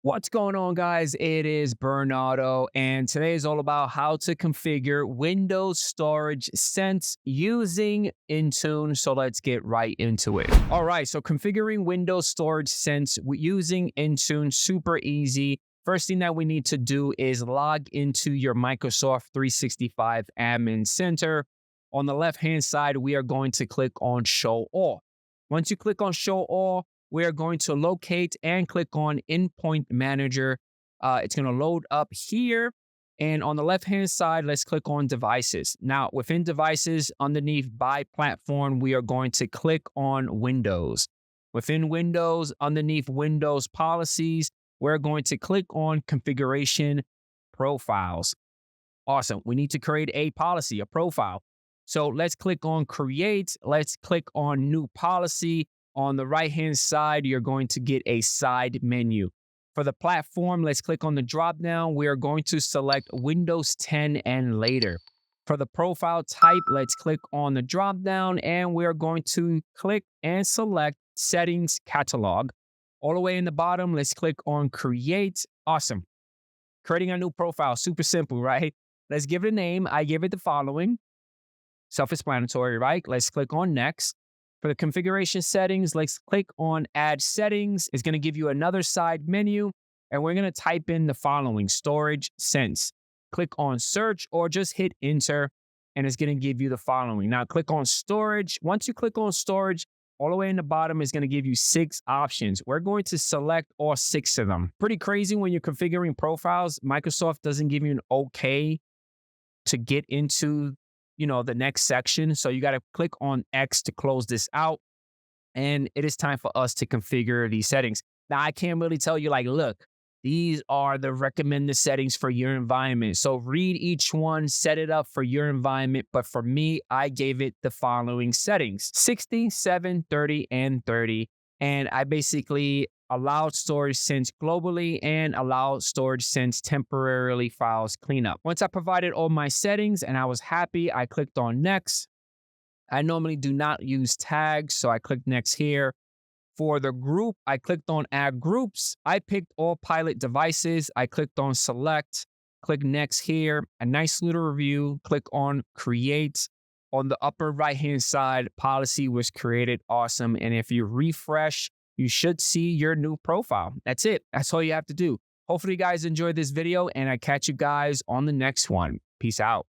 What's going on, guys? It is Bernardo, and today is all about how to configure Windows Storage Sense using Intune. So let's get right into it. All right, so configuring Windows Storage Sense using Intune, super easy. First thing that we need to do is log into your Microsoft 365 Admin Center. On the left-hand side, we are going to click on Show All. Once you click on Show All, we are going to locate and click on Endpoint Manager. It's going to load up here. And on the left-hand side, let's click on Devices. Now, within Devices, underneath By Platform, we are going to click on Windows. Within Windows, underneath Windows Policies, we're going to click on Configuration Profiles. Awesome. We need to create a policy, a profile. So let's click on Create. Let's click on New Policy. On the right-hand side, you're going to get a side menu. For the platform, let's click on the drop-down. We are going to select Windows 10 and later. For the profile type, let's click on the drop-down, and we're going to click and select Settings Catalog. All the way in the bottom, let's click on Create. Awesome. Creating a new profile, super simple, right? Let's give it a name. I give it the following. Self-explanatory, right? Let's click on Next. For the configuration settings, let's click on Add Settings. It's going to give you another side menu, and we're going to type in the following: Storage Sense. Click on Search or just hit Enter, and it's going to give you the following. Now, click on Storage. Once you click on Storage, all the way in the bottom is going to give you 6 options. We're going to select all 6 of them. Pretty crazy when you're configuring profiles. Microsoft doesn't give you an okay to get into the next section. So you got to click on X to close this out. And it is time for us to configure these settings. Now, I can't really tell you, look, these are the recommended settings for your environment. So read each one, set it up for your environment. But for me, I gave it the following settings: 60, 7, 30, and 30. And I basically allowed storage sense globally and allowed storage sense temporarily files cleanup. Once I provided all my settings and I was happy, I clicked on Next. I normally do not use tags, so I clicked Next here. For the group, I clicked on Add Groups. I picked all pilot devices. I clicked on Select, click Next here. A nice little review, click on Create. On the upper right-hand side, policy was created. Awesome. And if you refresh, you should see your new profile. That's it. That's all you have to do. Hopefully you guys enjoyed this video, and I catch you guys on the next one. Peace out.